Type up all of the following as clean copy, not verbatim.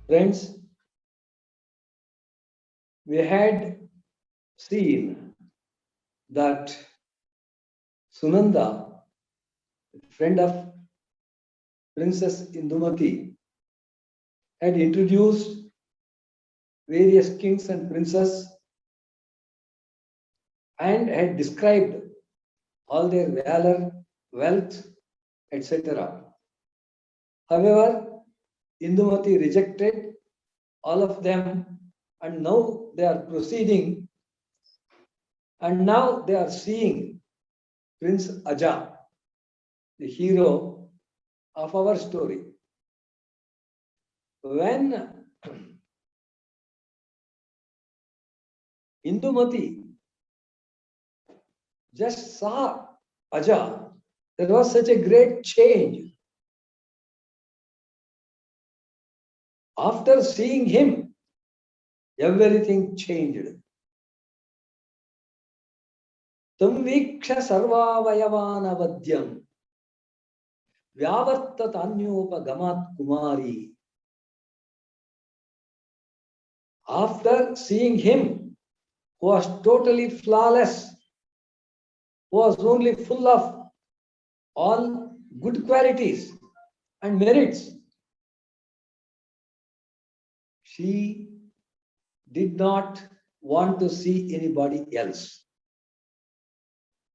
Friends, we had seen that Sunanda, friend of Princess Indumati, had introduced various kings and princes and had described all their valor, wealth, etc. However, Indumati rejected all of them, and now they are proceeding, and now they are seeing Prince Aja, the hero of our story. When Indumati just saw Aja, there was such a great change. After seeing him, everything changed. Tam viksha sarvavayavānavadyam vyavartatanyopagamat kumari. After seeing him, who was totally flawless, who was only full of all good qualities and merits, she did not want to see anybody else.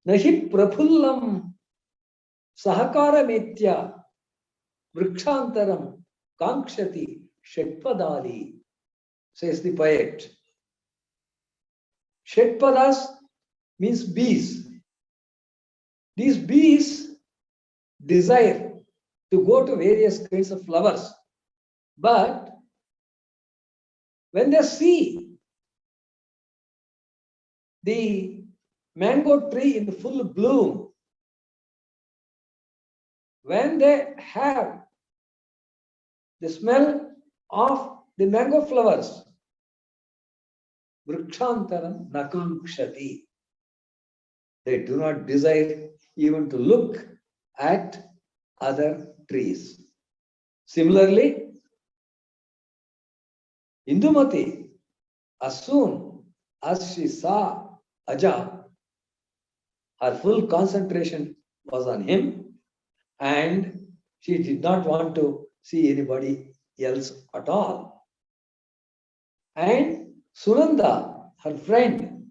Nahi prafullam sahakarametya vrikshantaram kankshati shetpadali, says the poet. Shetpadas means bees. These bees desire to go to various kinds of flowers, but when they see the mango tree in full bloom, when they have the smell of the mango flowers, vrikshantaram nakankshati, they do not desire even to look at other trees. Similarly, Indumati, as soon as she saw Aja, her full concentration was on him, and she did not want to see anybody else at all. And Sunanda, her friend,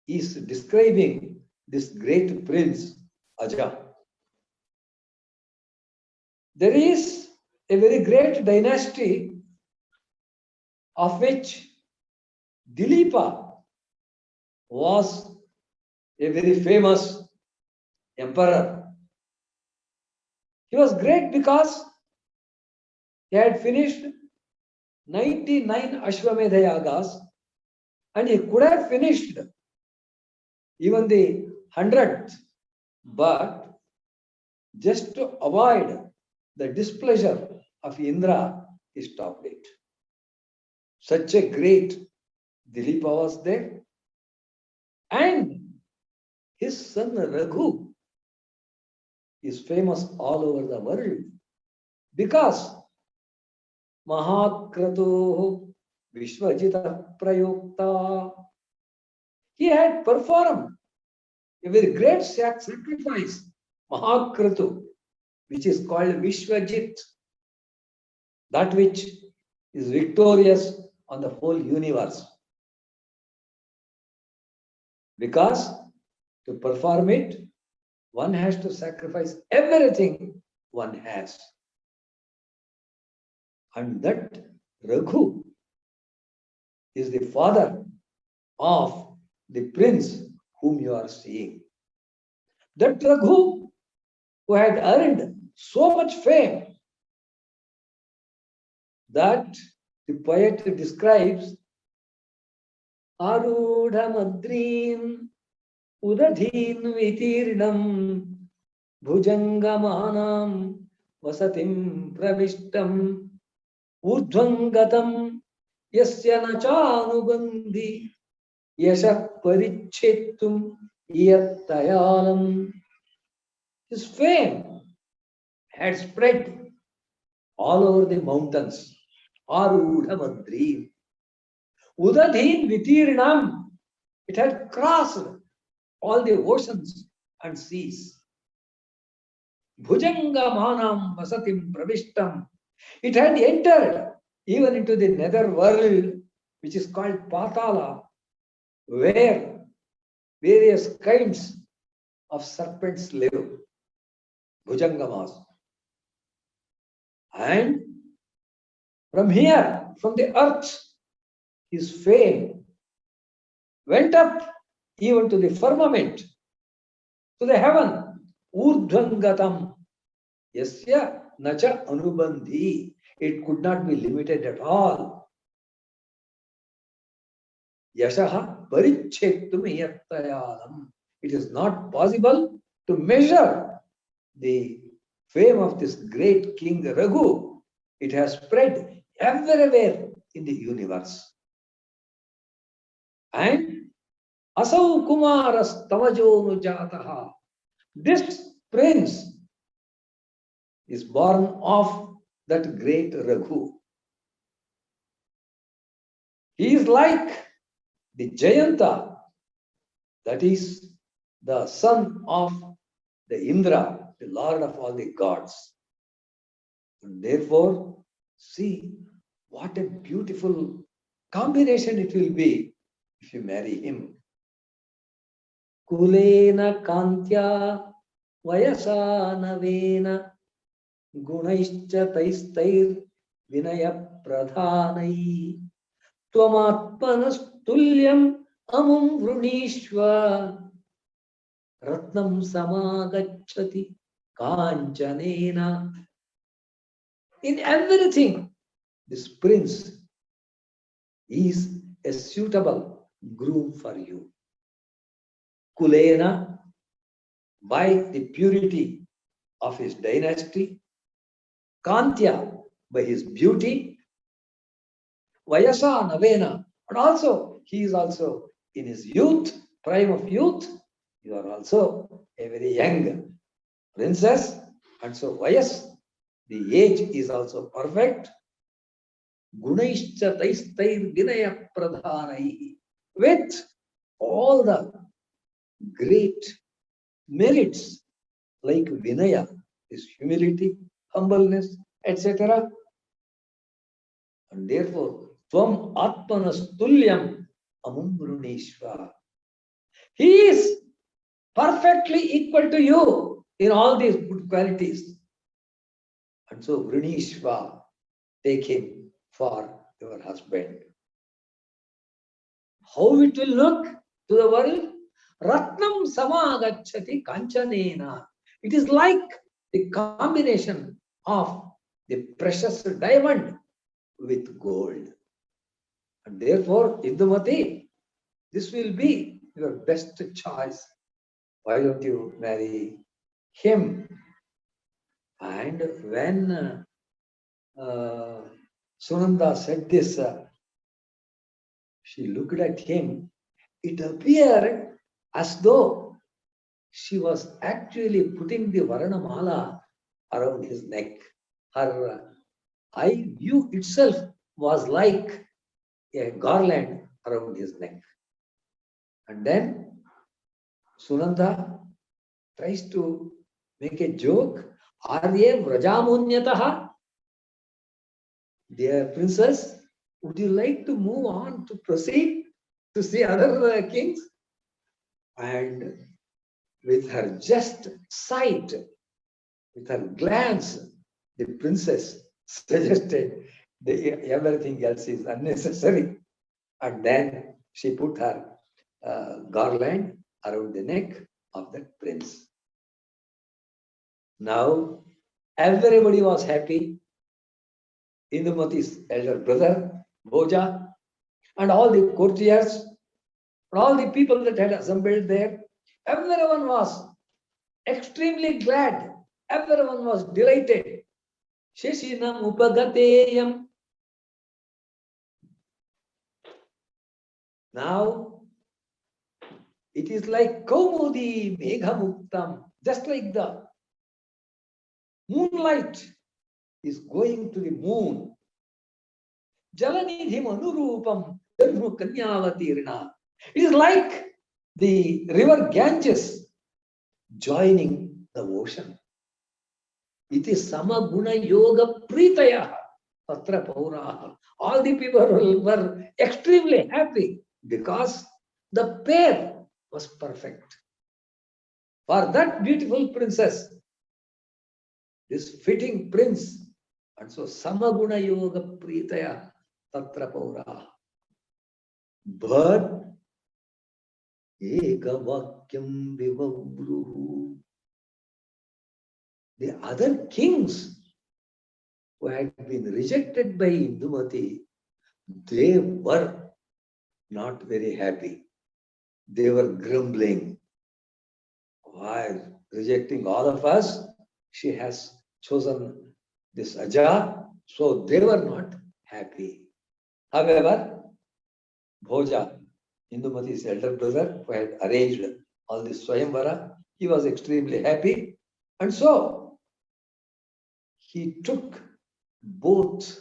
is describing this great prince, Aja. There is a very great dynasty of which Dilīpa was a very famous emperor. He was great because he had finished 99 Ashwamedha Yagas, and he could have finished even the 100th, but just to avoid the displeasure of Indra, he stopped it. Such a great Dilīpa was there. And his son Raghu is famous all over the world because Mahākratoh Vishvajita Prayokta, he had performed a very great sacrifice, Mahākratu, which is called Vishvajit, that which is victorious on the whole universe. Because to perform it, one has to sacrifice everything one has. And that Raghu is the father of the prince whom you are seeing. That Raghu, who had earned so much fame that the poet describes Arudha Madrin Udadhin Vitirnam Bhujangamanam Vasatim Pravishtam Urdhvangatam Yasya Nachanubandhi Yasha Parichetum Yattayalam. His fame had spread all over the mountains, Arudha Udadhin Vitirnam. It had crossed all the oceans and seas. Bhujanga Manam Vasatim Pravishtam. It had entered even into the nether world, which is called Patala, where various kinds of serpents live. Bhujangamas. And from here, from the earth, his fame went up even to the firmament, to the heaven. Urdhangatam. Yasya nacha anubandhi. It could not be limited at all. Yashaha paricchetum yattayalam. It is not possible to measure the fame of this great king Raghu. It has spread everywhere in the universe. And Asau Kumaras Tamajonu Jataha. This prince is born of that great Raghu. He is like the Jayanta, that is the son of the Indra, the lord of all the gods. And therefore, see what a beautiful combination it will be if you marry him. Kulena Kantya Vayasa Navena Gunaischa Taistair Vinaya Pradhanai Tvamatpanastulyam Amum Vrunishva Ratnam Samagachati Kanchanena. In everything, this prince is a suitable groom for you. Kulena, by the purity of his dynasty. Kantya, by his beauty. Vayasa Navena, and also he is also in his youth, prime of youth. You are also a very young princess, and so Vayas, the age is also perfect. Gunaischa Taistair Vinaya Pradhanai, with all the great merits like Vinaya, is humility, humbleness, etc. And therefore, Tvam Atmanas Tulyam Amum Vrunishva. He is perfectly equal to you in all these good qualities. And so Vrunishva, take him for your husband. How it will look to the world? Ratnam samagachati kanchanena. It is like the combination of the precious diamond with gold. And therefore, Indumati, this will be your best choice. Why don't you marry him? And when Sunanda said this, she looked at him. It appeared as though she was actually putting the Varanamala around his neck. Her eye view itself was like a garland around his neck. And then Sunanda tries to make a joke. Arye Vrajamunyataha. Dear princess, would you like to move on to proceed to see other kings? And with her just sight, with her glance, the princess suggested that everything else is unnecessary. And then she put her garland around the neck of that prince. Now, everybody was happy. Indumati's elder brother, Bhoja, and all the courtiers, and all the people that had assembled there, everyone was extremely glad. Everyone was delighted. Sheshinam upagateyam. Now, it is like Kaumudi Meghamuktam, just like the moonlight is going to the moon Jalanidhim anurupam dharmu kanyavatirna. It is like the river Ganges joining the ocean. It is samaguna yoga pritaya patra pauraha. All the people were extremely happy because the pair was perfect. For that beautiful princess, this fitting prince, and so samaguna yoga pritaya tatra pauraha. But ekavakyam vivabruhu. The other kings who had been rejected by Indumati, they were not very happy. They were grumbling. Why rejecting all of us? She has chosen this Aja, so they were not happy. However, Bhoja, Indumati's elder brother, who had arranged all this Swayamvara, he was extremely happy. And so, he took both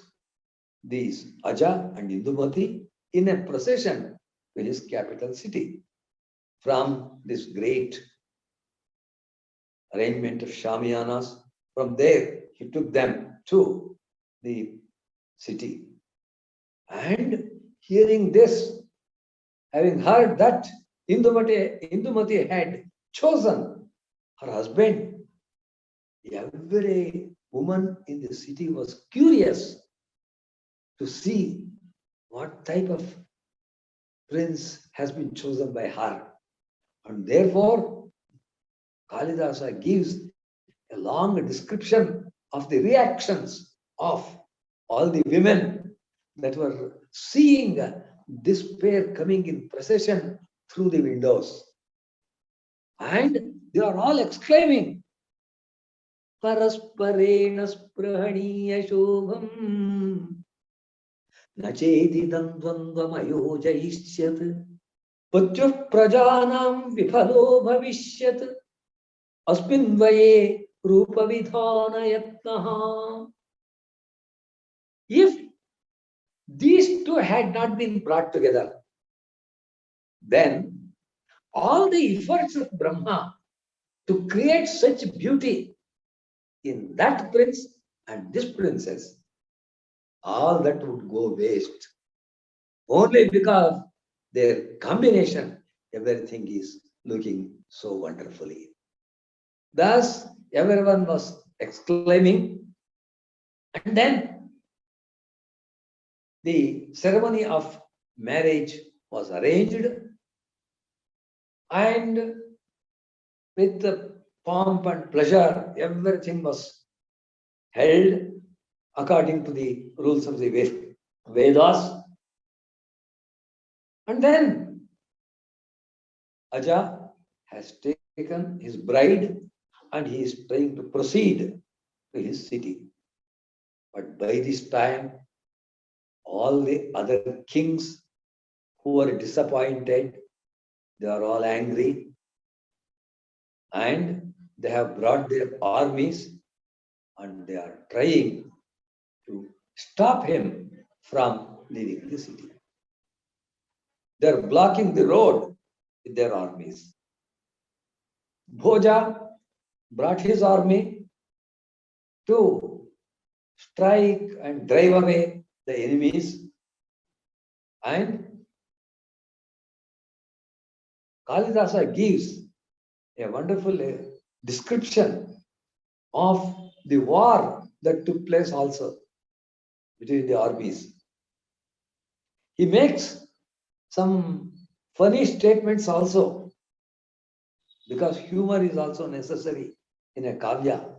these Aja and Indumati in a procession to his capital city. From this great arrangement of Shamiyanas, from there he took them to the city. And hearing this, having heard that Indumati had chosen her husband, every woman in the city was curious to see what type of prince has been chosen by her. And therefore, Kalidasa gives a long description of the reactions of all the women that were seeing this pair coming in procession through the windows. And they are all exclaiming, Parasparena sprahaniya shobham nacheti dandvandvamayo jaishyat patyuh prajanam vifalo bhavishyat asmin vaye rupa vidhana yatnaha. If these two had not been brought together, then all the efforts of Brahma to create such beauty in that prince and this princess, all that would go waste. Only because their combination, everything is looking so wonderfully. Thus, everyone was exclaiming, and then the ceremony of marriage was arranged, and with the pomp and pleasure, everything was held according to the rules of the Vedas. And then Aja has taken his bride and he is trying to proceed to his city. But by this time, all the other kings who were disappointed, they are all angry, and they have brought their armies and they are trying to stop him from leaving the city. They are blocking the road with their armies. Bhoja brought his army to strike and drive away the enemies, and Kalidasa gives a wonderful description of the war that took place also between the armies. He makes some funny statements also, because humor is also necessary in a kāvya.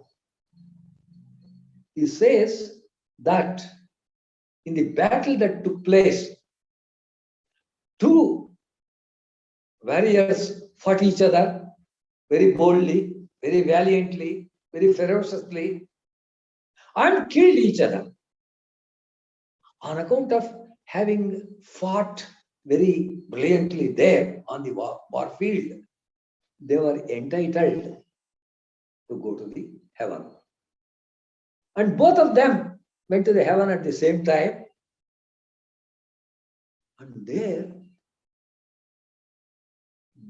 He says that in the battle that took place, two warriors fought each other very boldly, very valiantly, very ferociously, and killed each other. On account of having fought very brilliantly there on the war field, they were entitled to go to the heaven. And both of them went to the heaven at the same time. And there,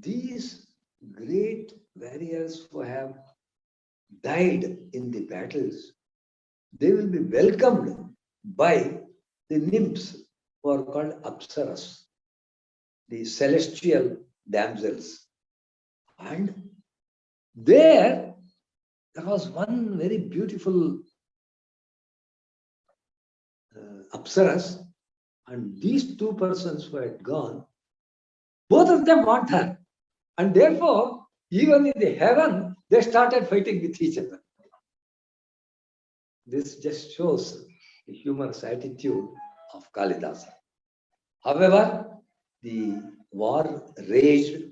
these great warriors who have died in the battles, they will be welcomed by the nymphs who are called Apsaras, the celestial damsels. And there was one very beautiful Apsaras, and these two persons who had gone, both of them want her. And therefore, even in the heaven, they started fighting with each other. This just shows the humorous attitude of Kalidas. However, the war raged,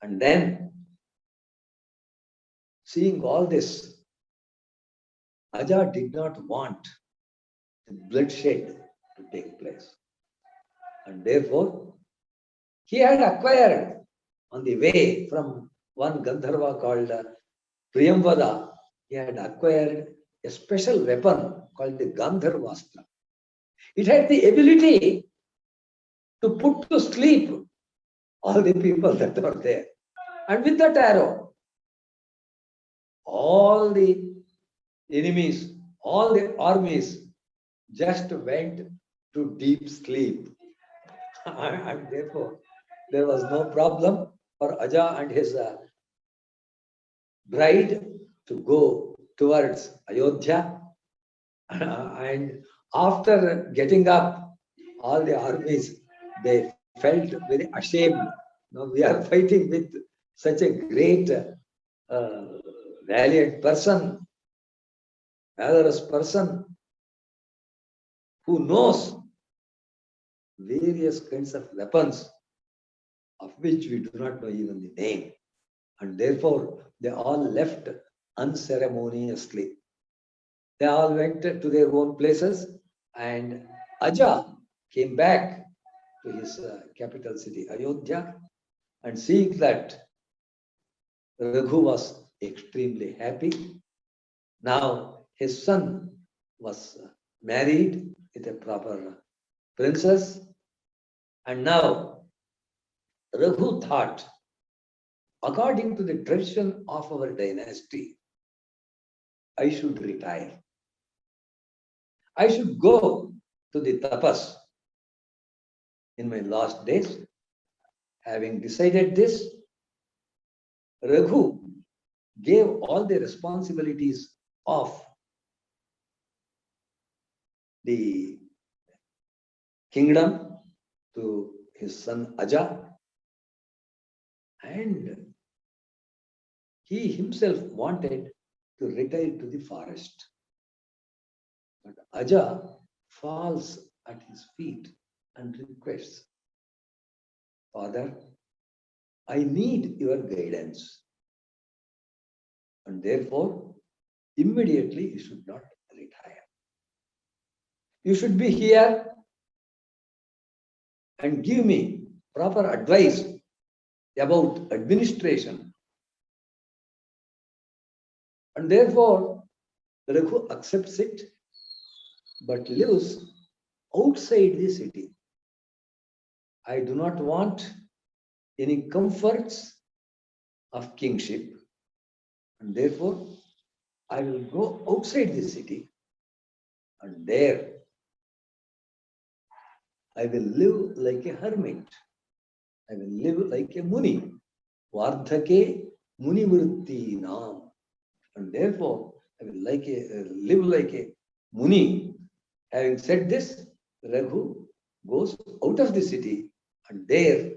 and then, seeing all this, Aja did not want the bloodshed to take place. And therefore, he had acquired on the way from one Gandharva called Priyamvada, he had acquired a special weapon called the Gandharvastra. It had the ability to put to sleep all the people that were there. And with that arrow, all the enemies, all the armies just went to deep sleep. And therefore, there was no problem for Aja and his bride to go towards Ayodhya. And after getting up, all the armies, they felt very ashamed. Now we are fighting with such a great, valiant person, valorous person, who knows various kinds of weapons of which we do not know even the name. And therefore, they all left unceremoniously. They all went to their own places, and Aja came back to his capital city, Ayodhya, and seeing that Raghu was extremely happy. Now his son was married with a proper princess, and now Raghu thought, according to the tradition of our dynasty, I should retire. I should go to the tapas in my last days. Having decided this, Raghu gave all the responsibilities of the kingdom to his son Aja, and he himself wanted to retire to the forest. But Aja falls at his feet and requests, Father, I need your guidance. And therefore, immediately you should not retire. You should be here and give me proper advice about administration. And therefore, Raghu accepts it, but lives outside the city. I do not want any comforts of kingship, and therefore I will go outside the city, and there I will live like a hermit. I will live like a muni. Vardhake muni vritti nam. And therefore I will live like a muni. Having said this, Raghu goes out of the city, and there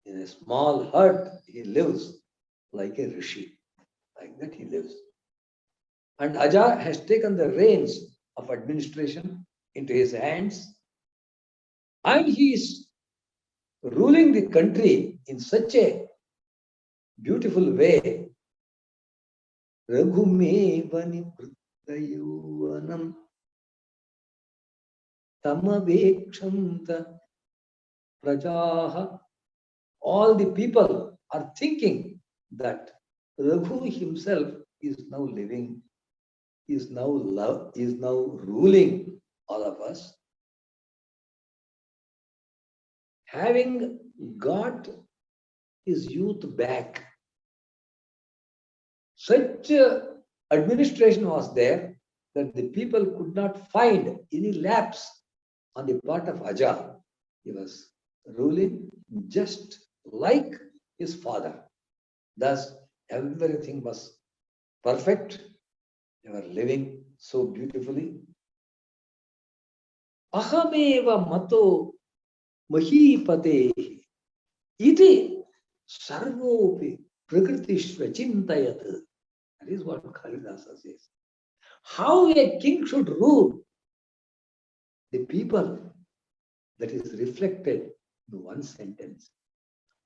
in a small hut he lives like a rishi. Like that he lives. And Aja has taken the reins of administration into his hands, and he is ruling the country in such a beautiful way. Raghumevani Pritayovanam Tamavekshanta Prajaha. All the people are thinking that Raghu himself is now living, is now ruling all of us. having got his youth back. Such administration was there that the people could not find any lapse on the part of Aja. He was ruling just like his father. Thus, everything was perfect. They were living so beautifully. Ahameva mato mahipate iti sarvopi prakrtishva chintayat. That is what Kalidasa says. How a king should rule the people, that is reflected in one sentence.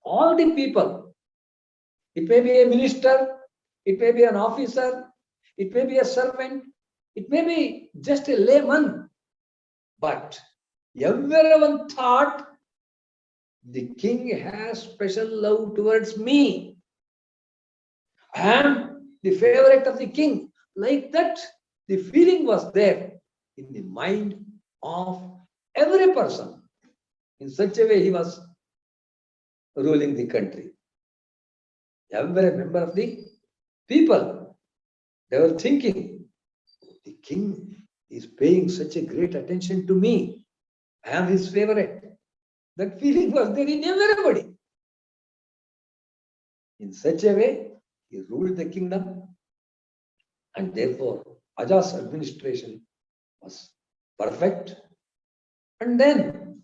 All the people, it may be a minister, it may be an officer, it may be a servant, it may be just a layman, but everyone thought the king has special love towards me. I am the favorite of the king. Like that, the feeling was there in the mind of every person. In such a way, he was ruling the country. Every member of the people, they were thinking, the king is paying such a great attention to me. I am his favorite. That feeling was there in everybody. In such a way, he ruled the kingdom, and therefore Aja's administration was perfect. And then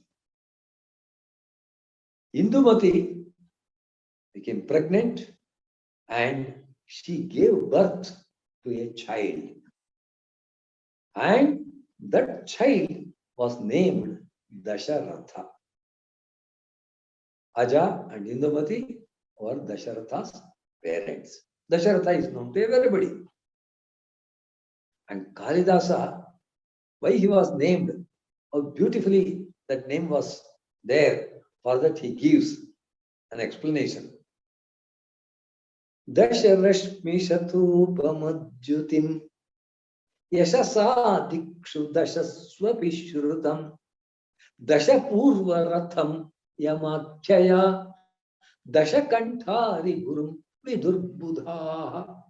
Indumati became pregnant and she gave birth to a child. And that child was named Daśaratha. Aja and Indumati were Daśaratha's parents. Daśaratha is known to everybody. And Kalidasa, why he was named, how beautifully that name was there, for that he gives an explanation. Daśarashmi Śatūpamadjutim Yashasa Dikshu Daśasvapi Śrutam Daśapurva Ratham Yamakhyaya Daśakantari Gurum Vidurbudha.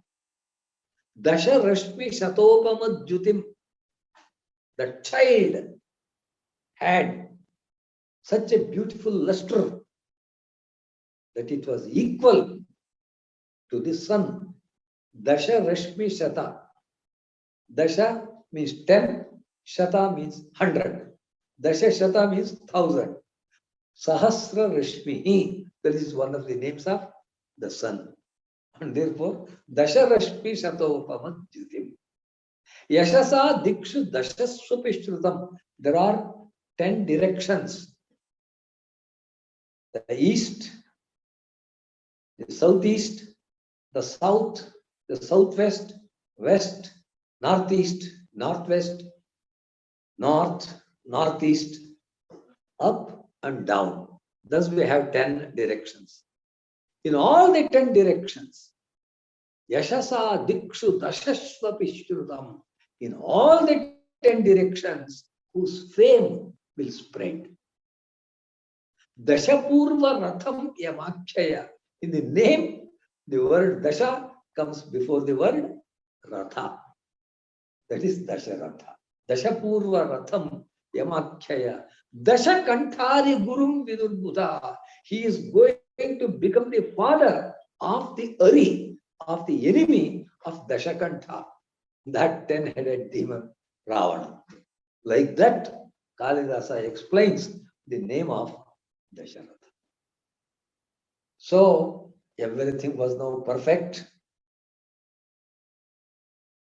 Daśarashmi Śatūpamadjutim. The child had such a beautiful luster that it was equal to the sun. Daśarashmi Shata. Dasha means 10, Shata means 100. Dasha Shata means 1000. Sahasra Rashmi, that is one of the names of the sun. And therefore, Daśarashmi Śatūpamadjutim. Yashasa Dikshu Daśasvapi. There are 10 directions. The east, the southeast, the south, the southwest, west, northeast, northwest, north, northeast, up and down. Thus we have 10 directions. In all the 10 directions, Yashasa Dikshu Daśasvapi. In all the 10 directions, whose fame will spread. Daśapurva Ratham Yamakhyaya. In the name, the word Dasha comes before the word Ratha. That is Daśaratha. Daśapurva Ratham Yamakhyaya. Daśakantari Gurum Vidurbudha. He is going to become the father of the Ari, of the enemy of Daśakantha, that 10-headed demon Ravana. Like that, Kalidasa explains the name of Daśaratha. So, everything was now perfect.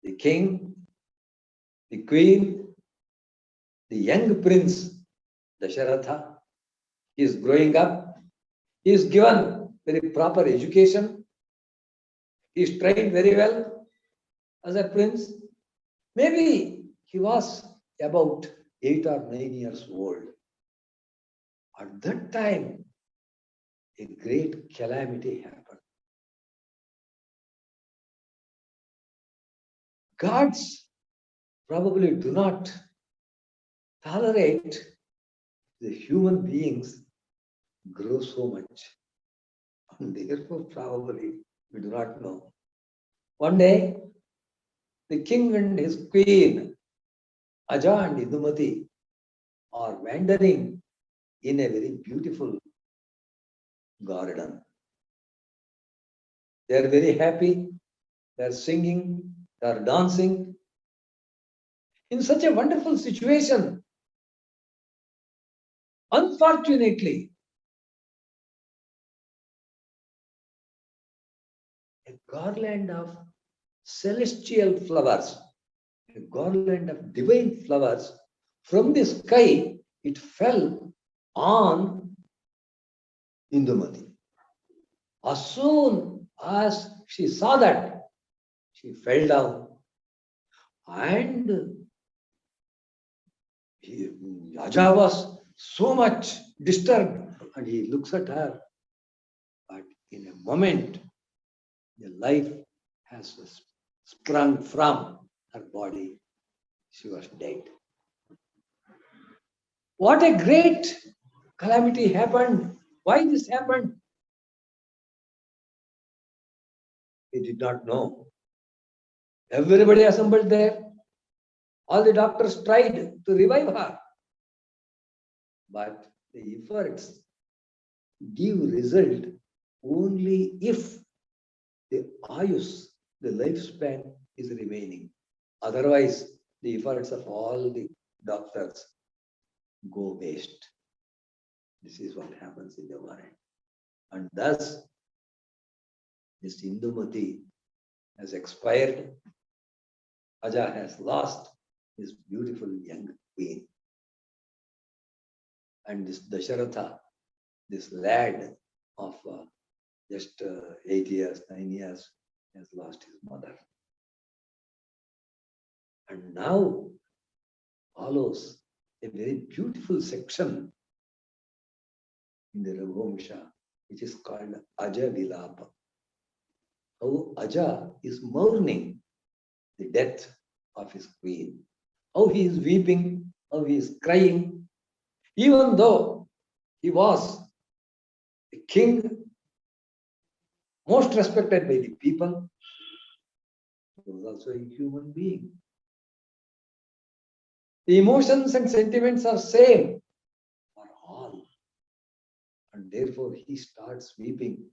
The king, the queen, the young prince, Daśaratha, is growing up. He is given very proper education. He is trained very well as a prince. Maybe he was about 8 or 9 years old. At that time, a great calamity happened. Gods probably do not tolerate the human beings grew so much. And therefore, probably, we do not know. One day, the king and his queen, Aja and Indumati, are wandering in a very beautiful garden. They are very happy, they are singing, they are dancing. In such a wonderful situation, unfortunately, a garland of celestial flowers, a garland of divine flowers from the sky, it fell on Indumati. As soon as she saw that, she fell down. And Raja was so much disturbed, and he looks at her. But in a moment, the life has sprung from her body. She was dead. What a great calamity happened. Why this happened? He did not know. Everybody assembled there. All the doctors tried to revive her. But the efforts give result only if the ayus, the lifespan, is remaining. Otherwise, the efforts of all the doctors go waste. This is what happens in the world. And thus, this Indumati has expired. Aja has lost his beautiful young queen. And this Daśaratha, this lad of just 8 years, 9 years, has lost his mother. And now follows a very beautiful section in the Raghu-vaṃśa, which is called Aja Dilīpa. How Aja is mourning the death of his queen. How he is weeping, how he is crying. Even though he was a king, most respected by the people, he was also a human being. The emotions and sentiments are same for all. And therefore he starts weeping.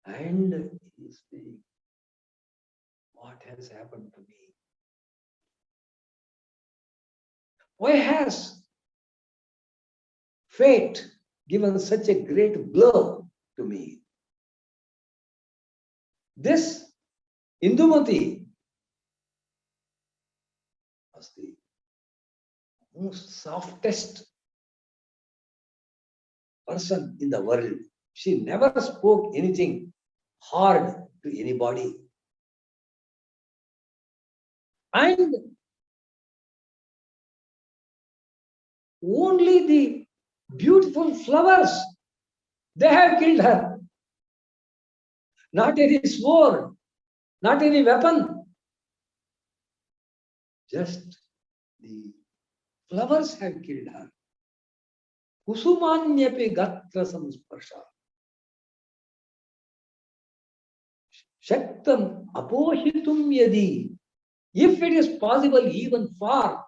And he is saying, what has happened to me? Why has fate given such a great blow to me? This Indumati was the most softest person in the world. She never spoke anything hard to anybody. And only the beautiful flowers, they have killed her. Not any sword, not any weapon. Just the flowers have killed her. Kusumanyapi gatra samsparsha. Shaktam apohitum yadi. If it is possible even for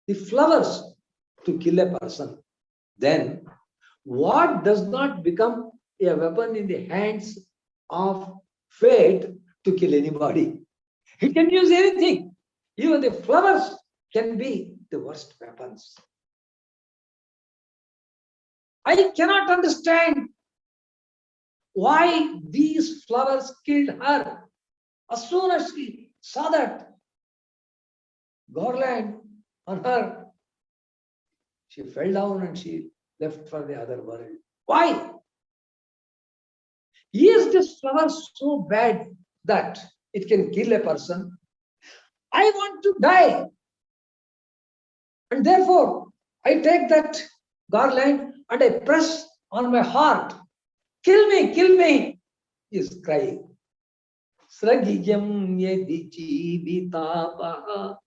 the flowers to kill a person, then what does not become a weapon in the hands of fate to kill anybody? It can use anything. Even the flowers can be the worst weapons. I cannot understand why these flowers killed her. As soon as she saw that garland on her, she fell down and she left for the other world. Why? Is this flower so bad that it can kill a person? I want to die. And therefore, I take that garland and I press on my heart. Kill me, he is crying. Sragiyam yedi jivitapaha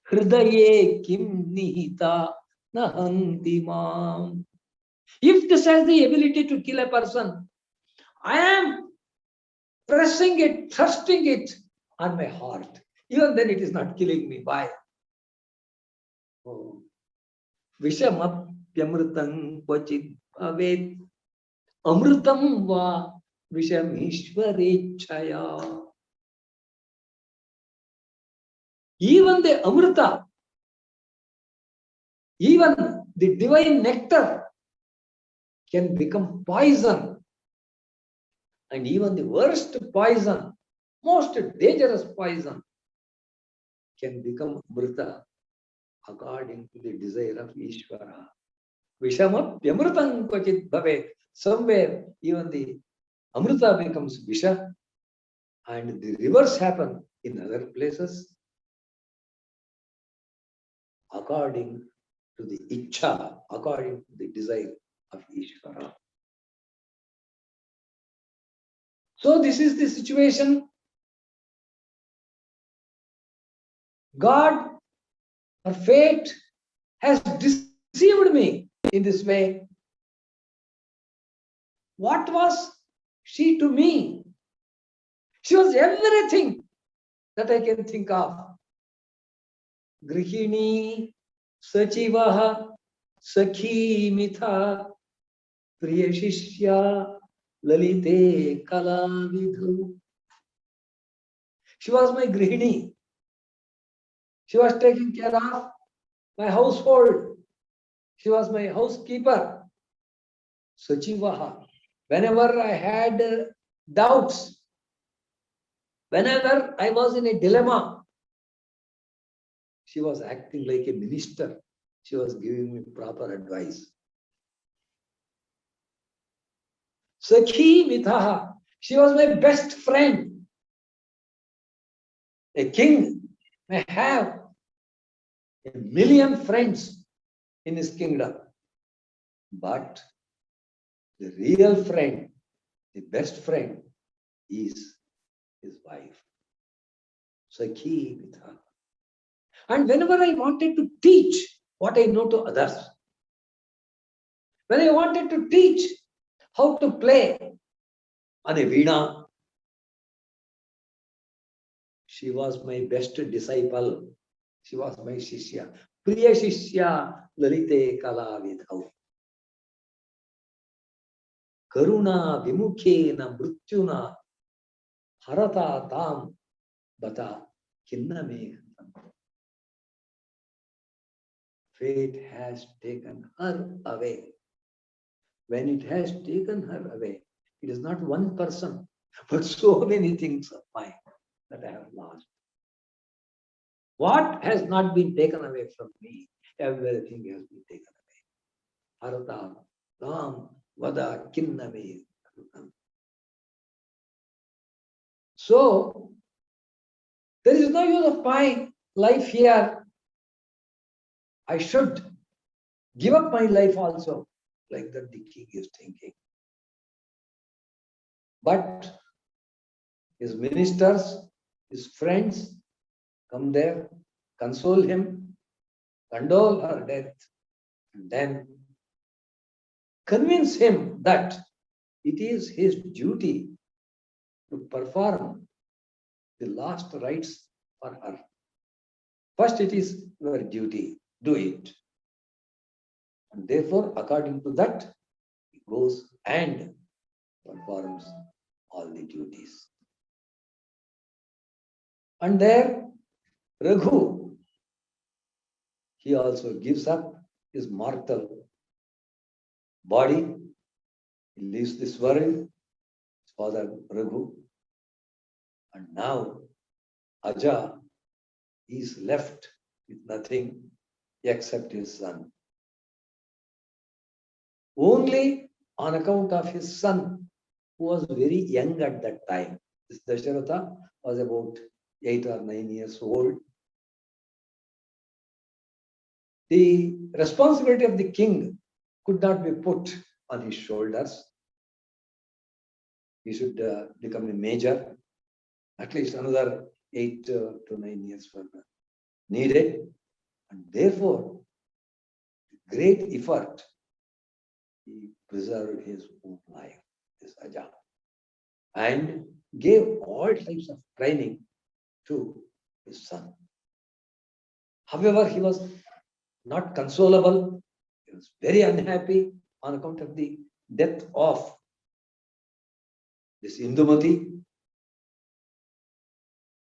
hridaye kim nihita nahanti mam. If this has the ability to kill a person, I am pressing it, thrusting it on my heart. Even then it is not killing me. Why? Oh. Vishamapyamrutam kvachit bhavet amrutam va vishamishvarechaya. Even the amrita, even the divine nectar can become poison. And even the worst poison, most dangerous poison, can become amrita according to the desire of Ishvara. Vishamapyamrutam kvachit bhavet. Somewhere even the amrita becomes visha, and the reverse happen in other places according to the ichcha, according to the desire of Ishvara. So this is the situation. God or fate has deceived me in this way. What was she to me? She was everything that I can think of. Grihini, Sachivaha, Sakhi Mitha, Priyashishya, Lalite Kalavidhu. She was my Grihini. She was taking care of my household. She was my housekeeper. Sachivaha. Whenever I had doubts, whenever I was in a dilemma, she was acting like a minister. She was giving me proper advice. Sakhi Mithaha. She was my best friend. A king may have 1,000,000 friends in his kingdom, but the real friend, the best friend, is his wife. Sakhi Mithaha. And whenever I wanted to teach what I know to others, when I wanted to teach how to play on a veena, she was my best disciple. She was my shishya. Priya shishya lalite kalavidhau. Karuna vimukhena mrutyuna harata tam bata kinname. Fate has taken her away. When it has taken her away, it is not one person, but so many things of mine that I have lost. What has not been taken away from me? Everything has been taken away. Harata, Ram, Vada, Kinname. So, there is no use of my life here. I should give up my life also, like that the king is thinking. But his ministers, his friends come there, console him, condole her death, and then convince him that it is his duty to perform the last rites for her. First, it is your duty, do it. And therefore, according to that, he goes and performs all the duties. And there, Raghu, he also gives up his mortal body. He leaves this world, his father Raghu. And now, Aja is left with nothing except his son. Only on account of his son, who was very young at that time. This Daśaratha was about 8 or 9 years old. The responsibility of the king could not be put on his shoulders. He should become a major. At least another 8 to 9 years were needed. And therefore, great effort he preserved his own life, this Aja, and gave all types of training to his son. However, he was not consolable. He was very unhappy on account of the death of this Indumati.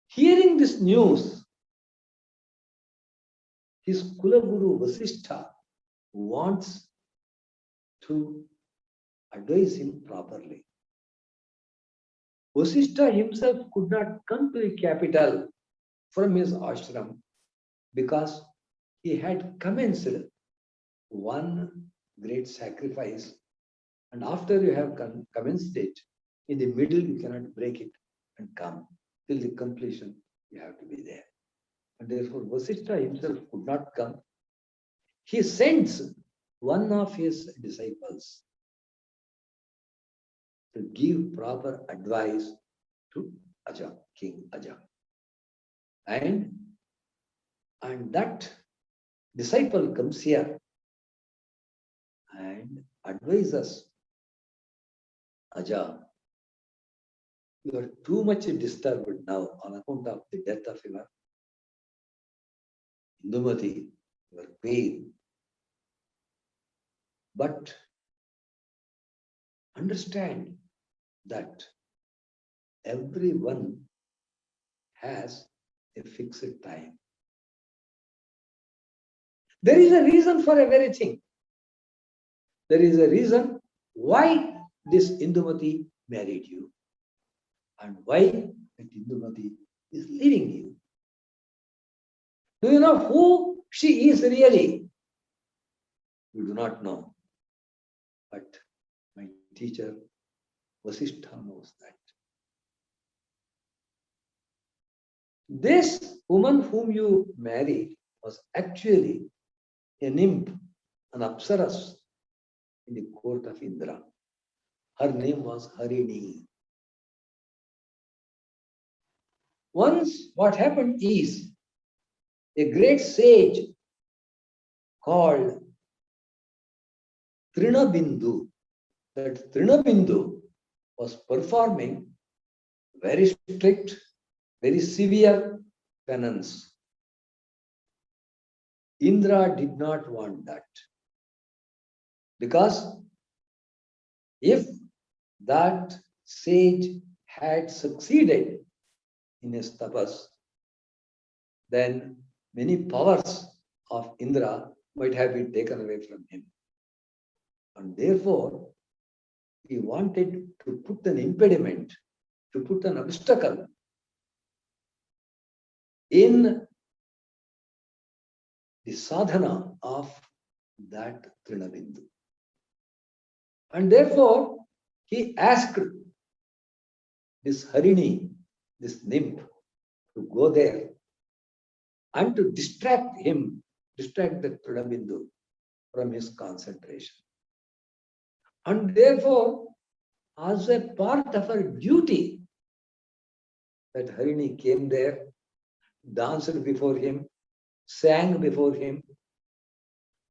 Hearing this news, his Kulaguru Vasishtha wants to advise him properly. Vasishtha himself could not come to the capital from his ashram because he had commenced one great sacrifice, and after you have commenced it, in the middle you cannot break it and come. Till the completion, you have to be there. And therefore, Vasishtha himself could not come. He sends one of his disciples to give proper advice to Aja, King Aja. And that disciple comes here and advises Aja, you are too much disturbed now on account of the death of your Indumati, your pain. But understand that everyone has a fixed time. There is a reason for everything. There is a reason why this Indumati married you and why that Indumati is leaving you. Do you know who she is really? You do not know. But my teacher, Vasishtha, knows that. This woman whom you married was actually a nymph, an apsaras in the court of Indra. Her name was Harini. Once what happened is, a great sage called Trinabindu, that Trinabindu was performing very strict, very severe penance. Indra did not want that, because if that sage had succeeded in his tapas, then many powers of Indra might have been taken away from him. And therefore, he wanted to put an impediment, to put an obstacle in the sadhana of that Trinabindu. And therefore, he asked this Harini, this nymph, to go there and to distract the Trinabindu from his concentration. And therefore, as a part of her duty, that Harini came there, danced before him, sang before him,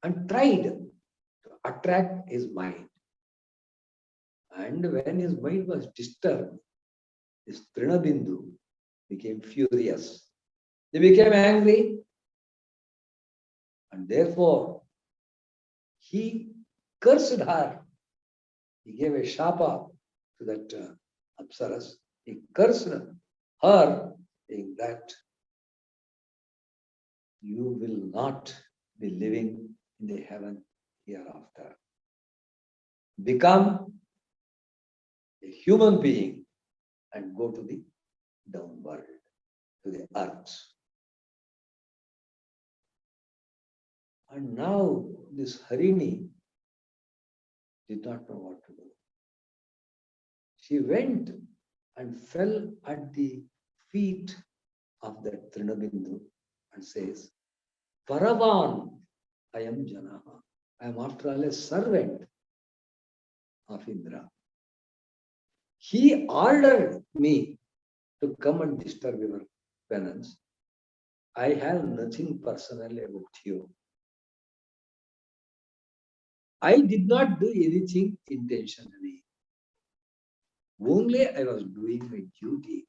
and tried to attract his mind. And when his mind was disturbed, this Trinabindu became furious. They became angry, and therefore he cursed her. He gave a shapa to that apsaras. He cursed her, saying that you will not be living in the heaven hereafter. Become a human being and go to the down world, to the earth. And now this Harini did not know what to do. She went and fell at the feet of that Trinabindu and says, Paravan, I am Janaha. I am after all a servant of Indra. He ordered me to come and disturb your penance. I have nothing personal about you. I did not do anything intentionally. Only I was doing my duty.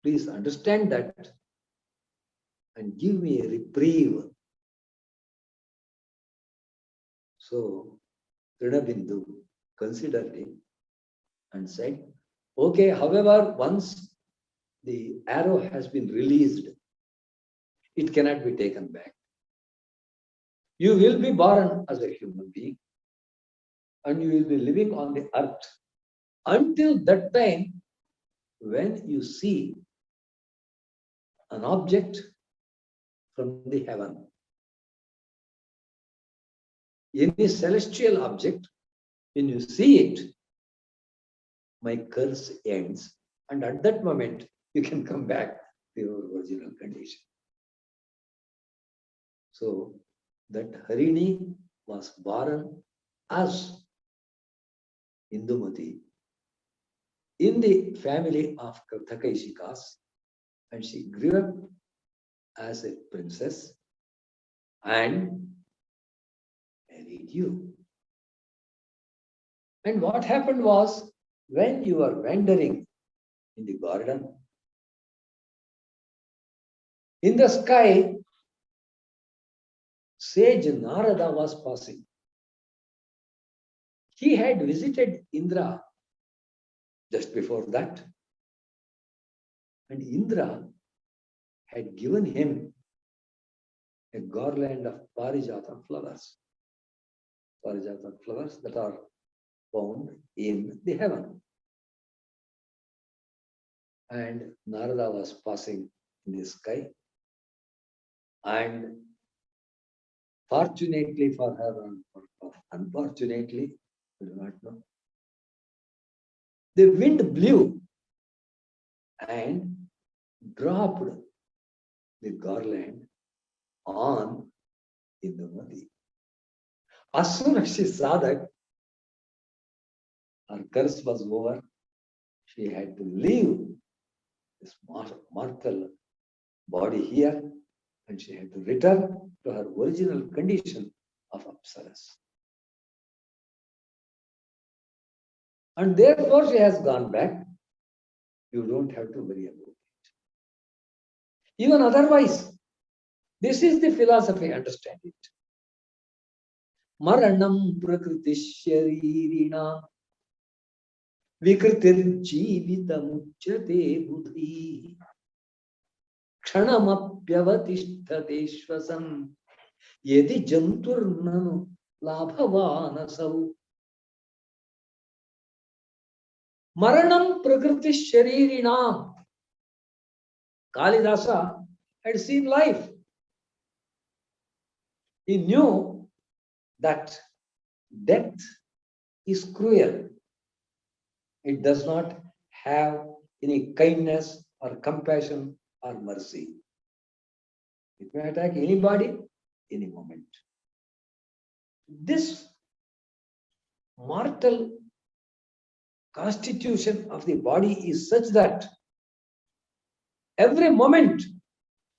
Please understand that and give me a reprieve. So, Trinabindu considered it and said, okay, however, once the arrow has been released, it cannot be taken back. You will be born as a human being and you will be living on the earth until that time when you see an object from the heaven. Any celestial object, when you see it, my curse ends, and at that moment you can come back to your original condition. So that Harini was born as Indumati in the family of Karthakaishikas, and she grew up as a princess and married you. And what happened was, when you were wandering in the garden, in the sky, sage Narada was passing. He had visited Indra just before that. And Indra had given him a garland of Parijata flowers. Parijata flowers that are found in the heaven. And Narada was passing in the sky. And fortunately for her, or unfortunately, I do not know, the wind blew and dropped the garland on Indumati. As soon as she saw that, her curse was over. She had to leave this mortal body here, and she had to return to her original condition of Apsaras. And therefore she has gone back. You don't have to worry about it. Even otherwise, this is the philosophy, understand it. Maranam prakriti sharirina vikritir jivita muchyate buddhi kshanamapyavatishthate shvasam yedi janturnanu labhavanasau. Maranam prakriti sharirinam. Kalidasa had seen life. He knew that death is cruel. It does not have any kindness or compassion or mercy. It may attack anybody, any moment. This mortal constitution of the body is such that every moment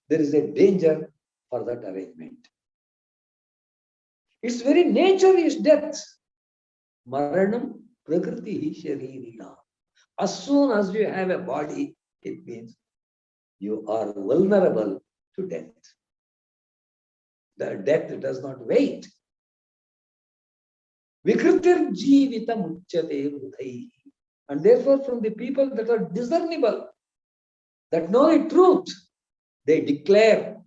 there is a danger for that arrangement. Its very nature is death. Maranam prakriti sharirina. As soon as you have a body, it means you are vulnerable to death. The death does not wait. Vikritir jivita muchyate buddhai. And therefore, from the people that are discernible, that know the truth, they declare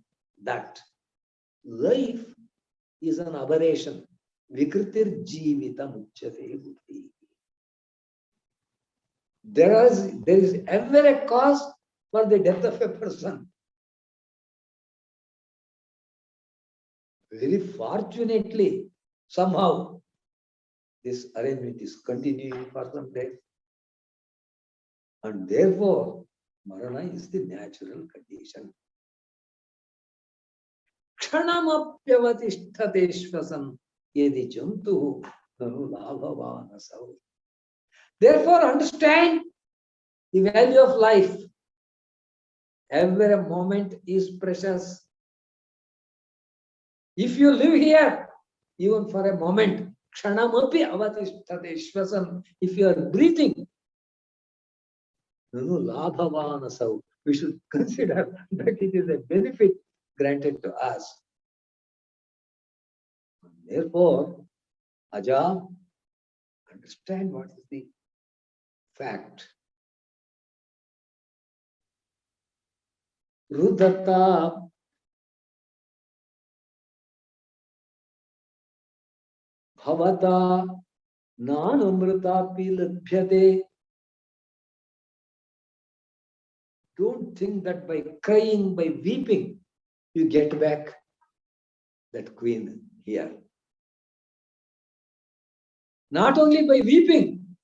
that life is an aberration. Vikritir jivita muchyate buddhi. There is ever a cause for the death of a person. Very fortunately, somehow, this arrangement is continuing for some days. And therefore, Marana is the natural condition. Kshanamapyavatishthate shvasam yedi jantuhu nanu labhavanasau. Therefore, understand the value of life. Every moment is precious. If you live here, even for a moment, kshanamapi avatishtade shvasan. If you are breathing, labhavanasau. We should consider that it is a benefit granted to us. Therefore, Aja, understand what is the fact. Rudata bhavata nanamritapi labhyate. Don't think that by crying, by weeping, you get back that queen here. Not only by weeping,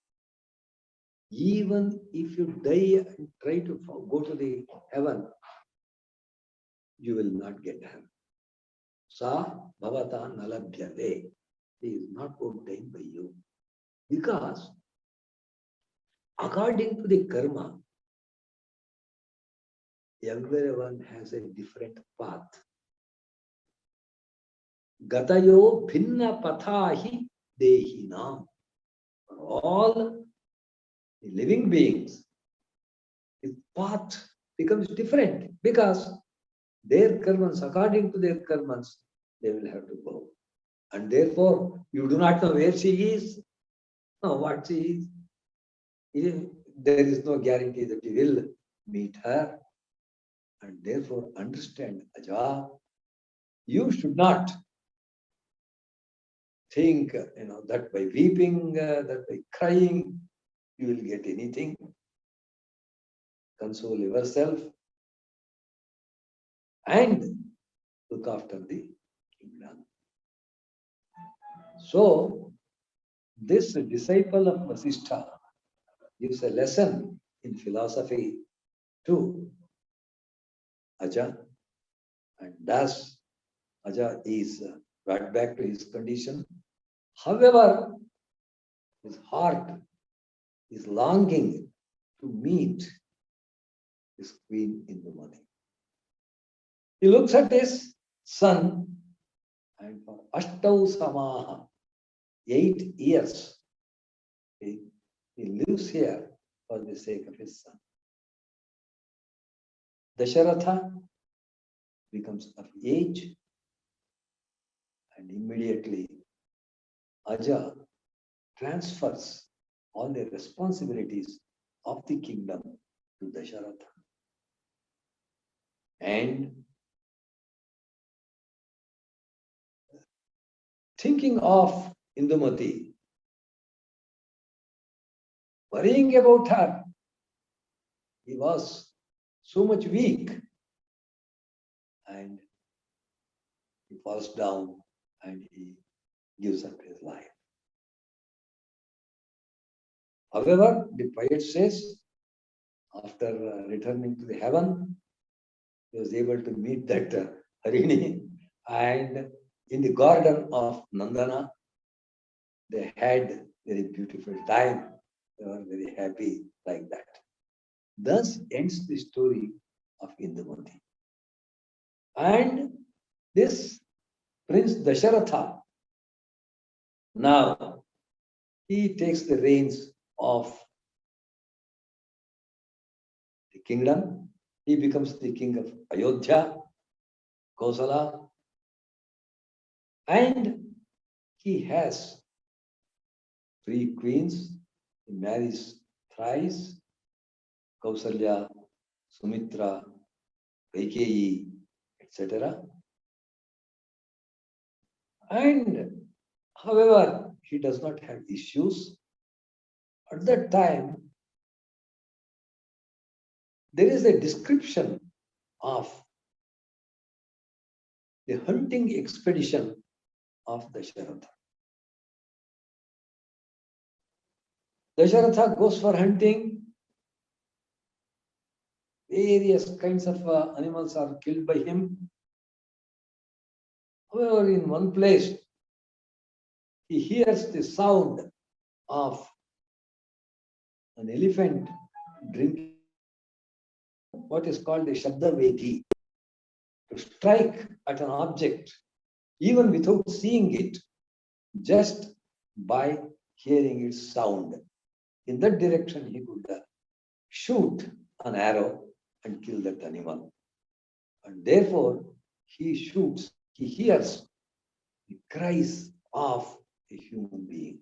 even if you die and try to go to the heaven, you will not get her. Sa bhavata nalabhyate. He is not obtained by you. Because according to the karma, everyone has a different path. Gatayo bhinna pathahi dehinam. For all the living beings, the path becomes different because their karmas, according to their karmas, they will have to go. And therefore, you do not know where she is, or what she is. There is no guarantee that you will meet her. And therefore, understand, Aja, you should not think, that by weeping, that by crying, you will get anything. Console yourself and look after the kingdom. So, this disciple of Vasishtha gives a lesson in philosophy to Aja, and thus Aja is brought back to his condition. However, his heart is longing to meet his queen Indumati. He looks at his son, and for Ashtau Samaha, 8 years, he lives here for the sake of his son. Daśaratha becomes of age, and immediately Aja transfers all the responsibilities of the kingdom to Daśaratha. And thinking of Indumati, worrying about her, he was so much weak, and he falls down and he gives up his life. However, the poet says, after returning to the heaven, he was able to meet that Harini, and in the garden of Nandana, they had very beautiful time. They were very happy like that. Thus ends the story of Indumati. And this Prince Daśaratha, now he takes the reins of the kingdom. He becomes the king of Ayodhya, Kosala, and he has 3 queens. He marries thrice: Kausalya, Sumitra, Kaikeyi, etc. And however, he does not have issues. At that time, there is a description of the hunting expedition of Daśaratha. Daśaratha goes for hunting. Various kinds of animals are killed by him. However, in one place, he hears the sound of an elephant drinking what is called a Shabdavedhi, to strike at an object even without seeing it, just by hearing its sound. In that direction, he could shoot an arrow and kill that animal. And therefore, he shoots, he hears the cries of a human being.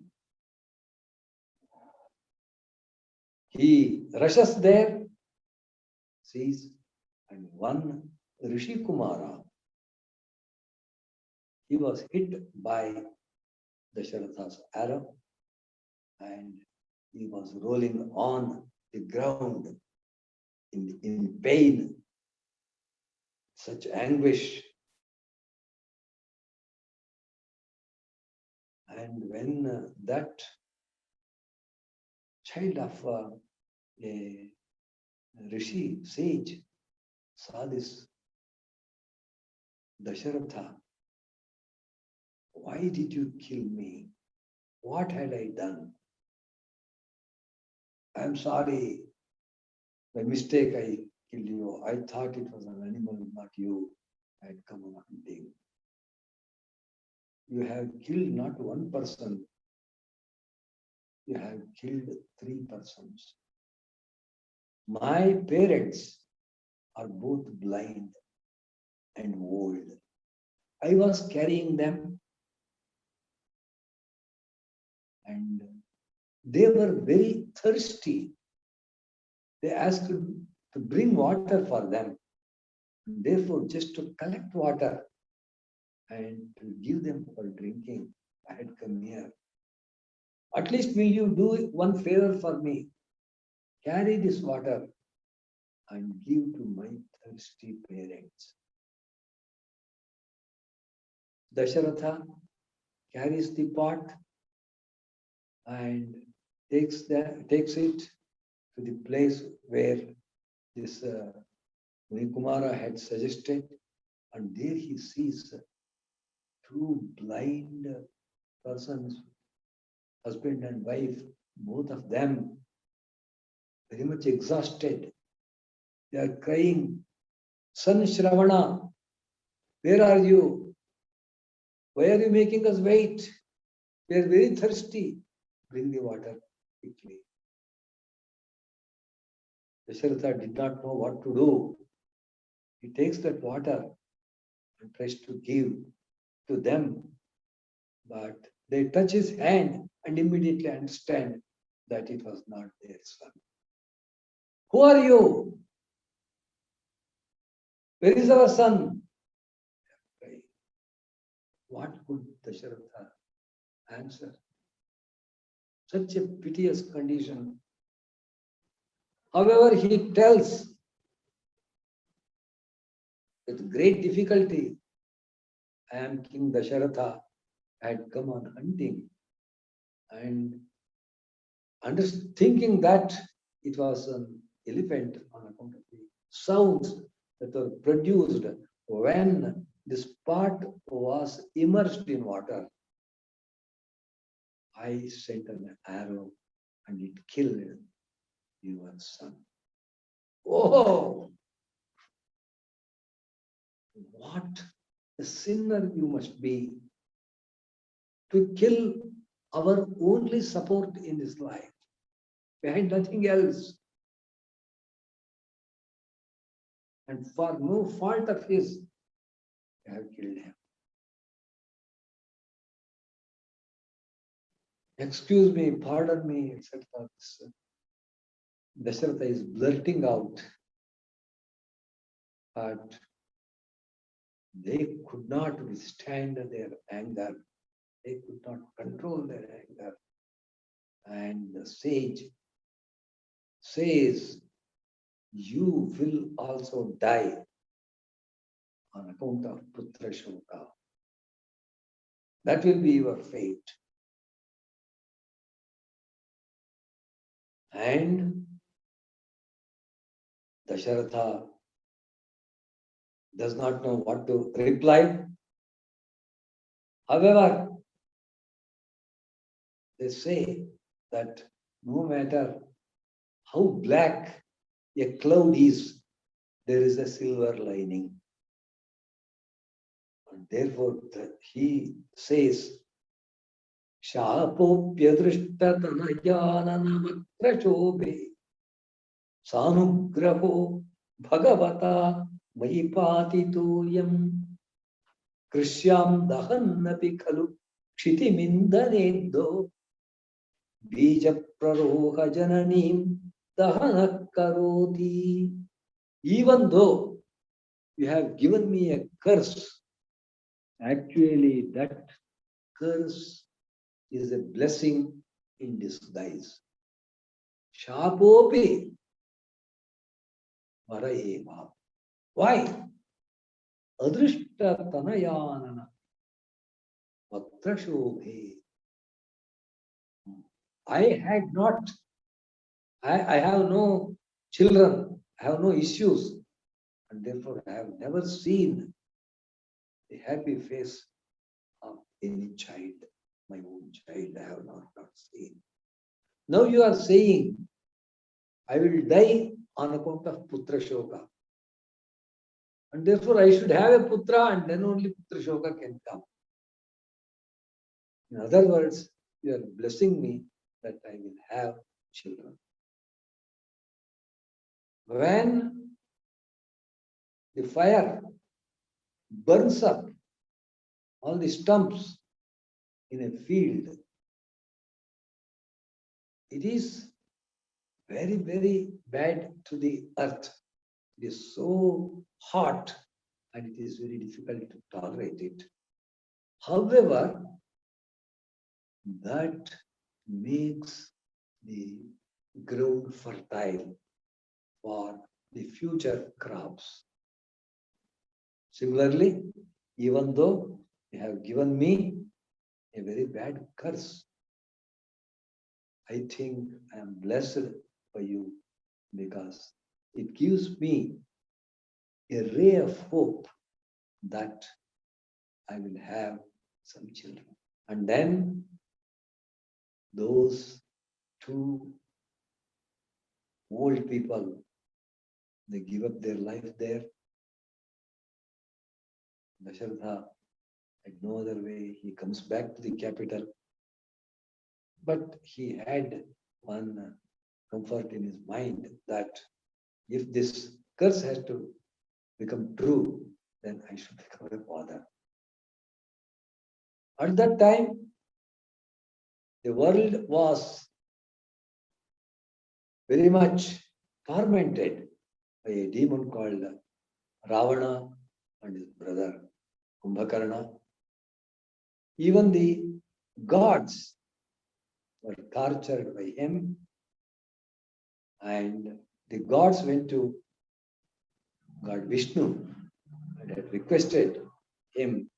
He rushes there, sees, and one Rishi Kumara, he was hit by Daśaratha's arrow and he was rolling on the ground in pain, such anguish. And when that child of a rishi, sage, saw this, Daśaratha, why did you kill me? What had I done? I am sorry. By mistake, I killed you. I thought it was an animal, not you. I had come on hunting. You have killed not one person. You have killed 3 persons. My parents are both blind and old. I was carrying them and they were very thirsty. They asked to bring water for them. Therefore, just to collect water and to give them for drinking, I had come here. At least may you do one favor for me. Carry this water and give to my thirsty parents. Daśaratha carries the pot and takes it to the place where this Kumara had suggested, and there he sees 2 blind persons, husband and wife, both of them very much exhausted. They are crying, "Son Shravana, where are you? Why are you making us wait? We are very thirsty. Bring the water quickly." Daśaratha did not know what to do. He takes that water and tries to give to them, but they touch his hand and immediately understand that it was not their son. Who are you? Where is our son? What could Daśaratha answer? Such a piteous condition. However, he tells with great difficulty, I am King Daśaratha, I had come on hunting, and thinking that it was an elephant on account of the sounds that were produced when this pot was immersed in water, I sent an arrow and it killed your son. Oh, what a sinner you must be to kill our only support in this life, behind nothing else, and for no fault of his, you have killed him. Excuse me, pardon me, etc. Daśaratha is blurting out, but they could not withstand their anger. They could not control their anger. And the sage says, you will also die on account of Putra Shoka. That will be your fate. And Daśaratha does not know what to reply. However, they say that no matter how black a cloud is, there is a silver lining. And therefore, he says, Shāpopyadrishtatanayānanamatrashobhe Sanugraho Bhagavata Mahipatitoyam Krishyam Dahannapi Khalu Kshitimindaneddo Bija Praroha Jananim Dahanakaroti. Even though you have given me a curse, actually that curse is a blessing in disguise. Shapopi Varayeva. Why? Adrishta Tanayanana Vatrashobhe. I have no children, I have no issues, and therefore I have never seen the happy face of any child. My own child I have not seen. Now you are saying, I will die on account of Putra Shoka. And therefore I should have a Putra and then only Putra Shoka can come. In other words, you are blessing me that I will have children. When the fire burns up all the stumps in a field, it is very, very bad to the earth. It is so hot and it is very difficult to tolerate it. However, that makes the ground fertile for the future crops. Similarly, even though you have given me a very bad curse, I think I am blessed by you because it gives me a ray of hope that I will have some children. And then those two old people, they give up their life there. Daśaratha had no other way. He comes back to the capital. But he had one comfort in his mind that if this curse has to become true, then I should become a father. At that time, the world was very much tormented by a demon called Ravana and his brother Kumbhakarna. Even the gods were tortured by him, and the gods went to God Vishnu and had requested him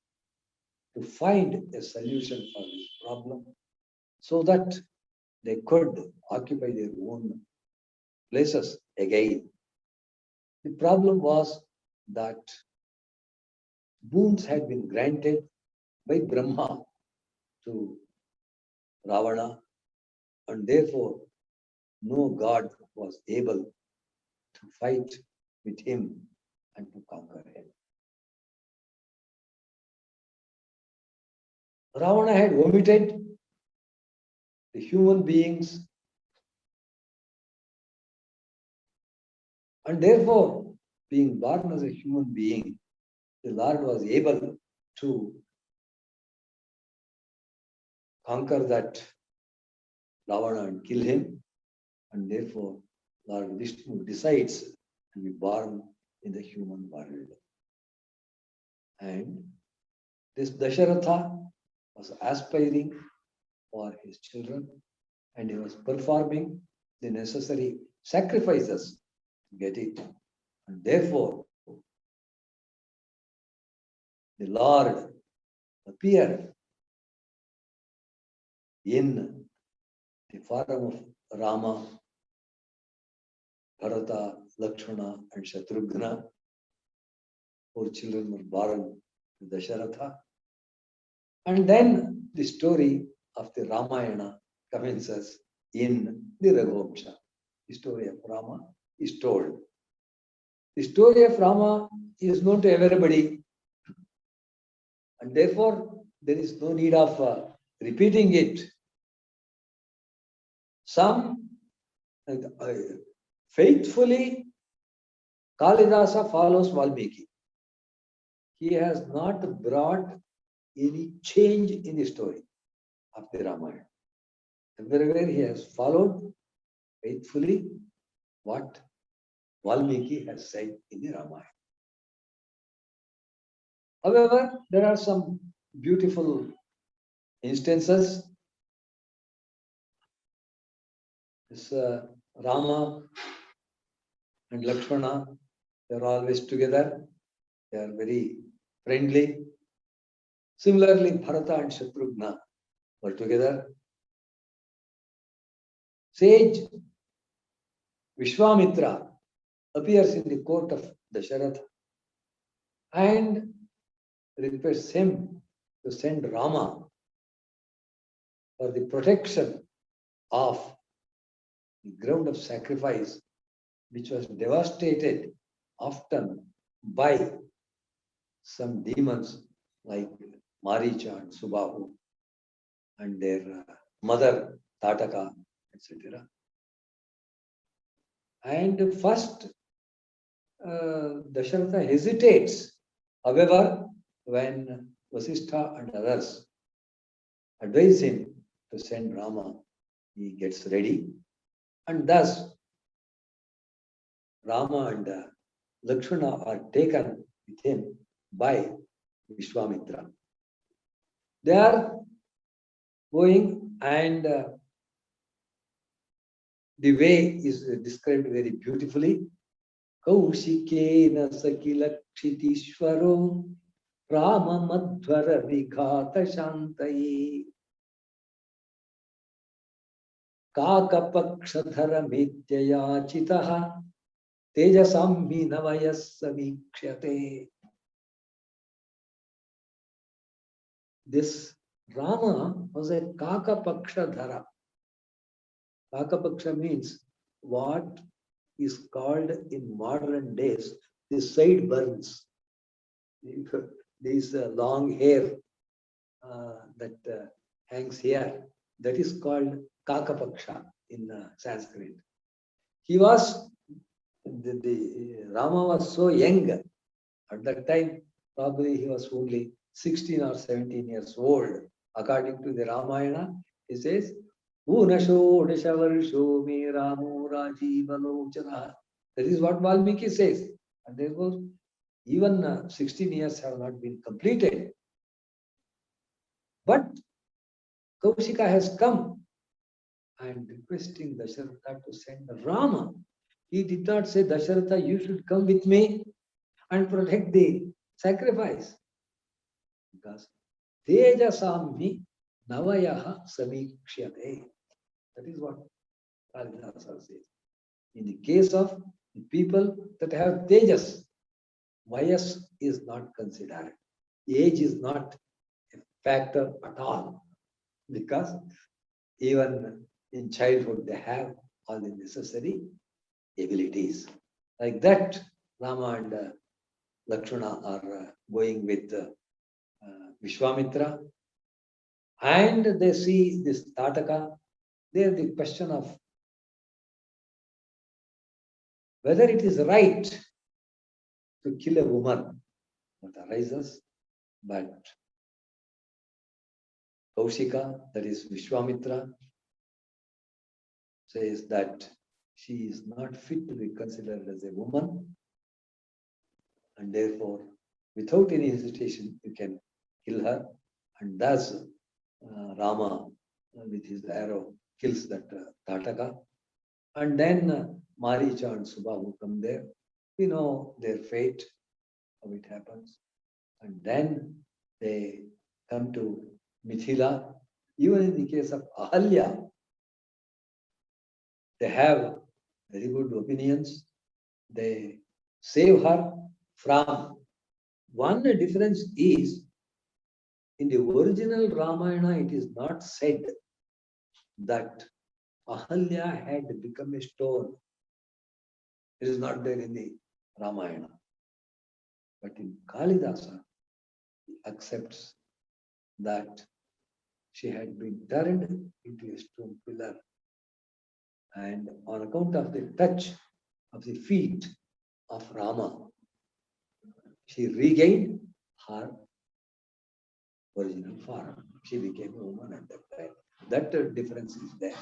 to find a solution for this problem so that they could occupy their own places again. The problem was that boons had been granted by Brahma to Ravana, and therefore no god was able to fight with him and to conquer him. Ravana had vomited the human beings, and therefore, being born as a human being, the Lord was able to conquer that Ravana and kill him, and therefore Lord Vishnu decides to be born in the human world. And this Daśaratha was aspiring for his children, and he was performing the necessary sacrifices to get it. And therefore, the Lord appeared in the form of Rama, Bharata, Lakshmana, and Shatrughna. 4 children were born to Daśaratha. And then the story of the Ramayana commences in the Raghuvaṃśa. The story of Rama is told. The story of Rama is known to everybody, and therefore there is no need of repeating it. Some faithfully, Kalidasa follows Valmiki. He has not brought any change in the story of the Ramayana. Everywhere he has followed faithfully what Valmiki has said in the Ramayana. However, there are some beautiful instances. This Rama and Lakshmana, they are always together. They are very friendly. Similarly, Bharata and Shatrughna were together. Sage Vishwamitra appears in the court of Daśaratha and requests him to send Rama for the protection of the ground of sacrifice, which was devastated often by some demons like Maricha and Subahu and their mother Tataka, etc. And first, Daśaratha hesitates. However, when Vasishtha and others advise him to send Rama, he gets ready. And thus, Rama and Lakshmana are taken with him by Vishwamitra. They are going, and the way is described very beautifully. Kaushikena sakilakshitishvaro Rama madhvara vighata shantaye Kakapakshathara mityayachitaha Tejasambhi navayas samikshate. This Rama was a Kakapakshadhara. Kakapaksha means what is called in modern days the sideburns. This long hair that hangs here, that is called Kakapaksha in Sanskrit. He was, the Rama was so young. At that time, probably he was only 16 or 17 years old. According to the Ramayana, he says, Unasho Dashavarsho me Ramo Rajivalochana. That is what Valmiki says. And therefore, even 16 years have not been completed. But Kaushika has come and requesting Daśaratha to send Rama. He did not say, Daśaratha, you should come with me and protect the sacrifice. Because Tejasami Navayaha Samikshate. That is what Kalidas says. In the case of the people that have Tejas, Vayas is not considered. Age is not a factor at all. Because even in childhood they have all the necessary abilities. Like that, Rama and Lakshmana are going with Vishwamitra, and they see this Tataka. There the question of whether it is right to kill a woman that arises, but Kaushika, that is Vishwamitra, says that she is not fit to be considered as a woman, and therefore, without any hesitation, you can kill her. And thus, Rama, with his arrow, kills that Tataka. And then Maricha and Subahu come there. We know their fate, how it happens. And then they come to Mithila. Even in the case of Ahalya, they have very good opinions. They save her from. One difference is, in the original Ramayana, it is not said that Ahalya had become a stone. It is not there in the Ramayana. But in Kalidasa, he accepts that she had been turned into a stone pillar. And on account of the touch of the feet of Rama, she regained her original form. She became a woman at that time. That difference is there.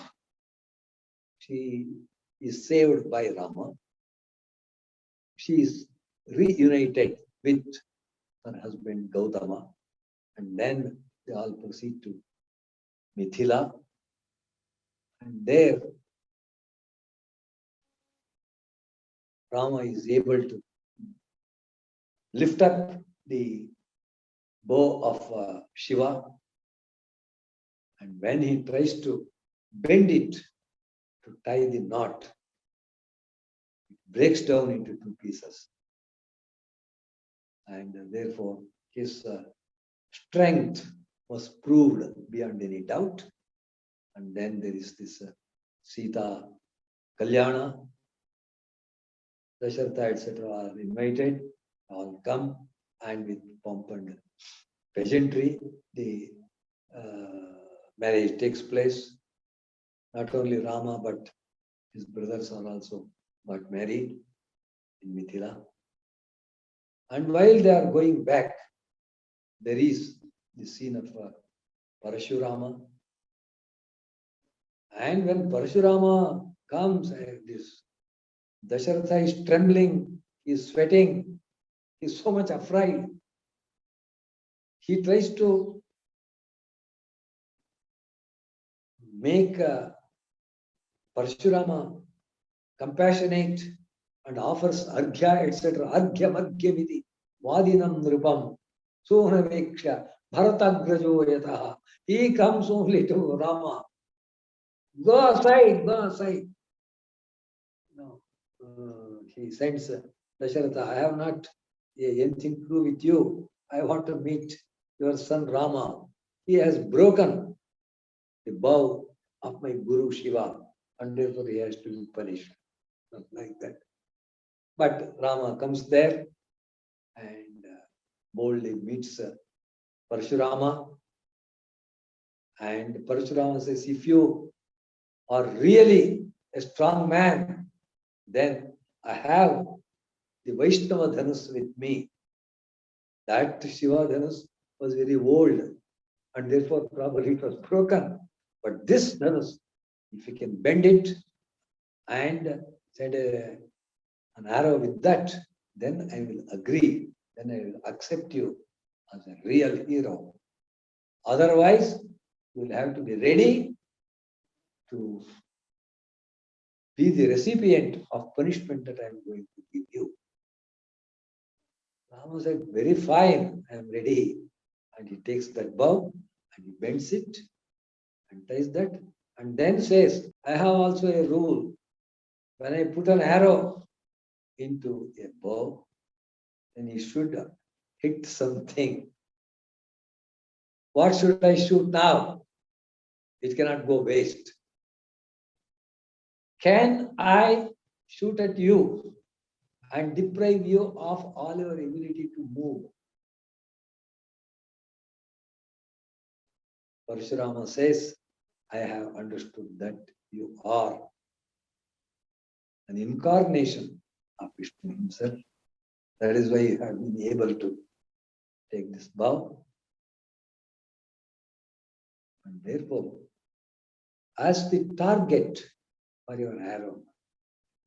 She is saved by Rama. She is reunited with her husband Gautama, and then they all proceed to Mithila, and there Rama is able to lift up the bow of Shiva, and when he tries to bend it to tie the knot, it breaks down into two pieces, and therefore his strength was proved beyond any doubt. And then there is this Sita Kalyana, Daśaratha, etc. are invited, all come, and with pomp and pageantry, the marriage takes place. Not only Rama, but his brothers are also got married in Mithila. And while they are going back, there is the scene of Parashurama. And when Parashurama comes, this Daśaratha is trembling, he is sweating, he is so much afraid. He tries to make Parashurama compassionate and offers arghya, etc. Arghya madhyamiti vadinam nrupam sonaveksha bharatagrajo yataha. He comes only to Rama. Go aside, go aside. No. He sends Daśaratha, I have not anything to do with you. I want to meet your son Rama. He has broken the bow of my Guru Shiva, and therefore he has to be punished. Not like that. But Rama comes there and boldly meets Parashurama. And Parashurama says, if you are really a strong man, then I have the Vaishnava Dhanus with me. That Shiva Dhanus was very old, and therefore probably it was broken. But this Dhanus, if you can bend it and send an arrow with that, then I will agree. Then I will accept you as a real hero. Otherwise, you will have to be ready to be the recipient of punishment that I am going to give you. Rama said, very fine, I am ready. And he takes that bow and he bends it and ties that, and then says, I have also a rule. When I put an arrow into a bow, then you should hit something. What should I shoot now? It cannot go waste. Can I shoot at you and deprive you of all your ability to move? Parashurama says, I have understood that you are an incarnation of Vishnu himself. That is why you have been able to take this bow. And therefore, as the target for your arrow,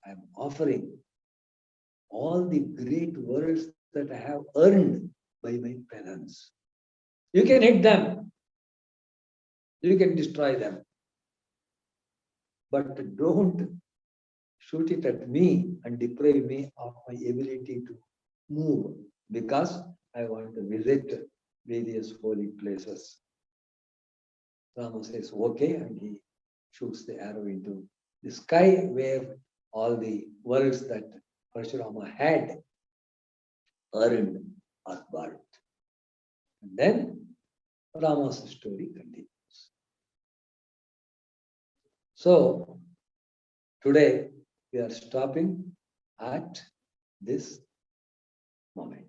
I am offering all the great worlds that I have earned by my penance. You can hit them. You can destroy them. But don't shoot it at me and deprive me of my ability to move, because I want to visit various holy places. Rama says, okay, and he shoots the arrow into the sky where all the worlds that Parashurama had earned are birthed. And then Rama's story continues. So today we are stopping at this moment.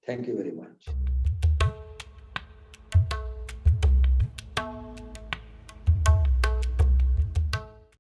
Thank you very much.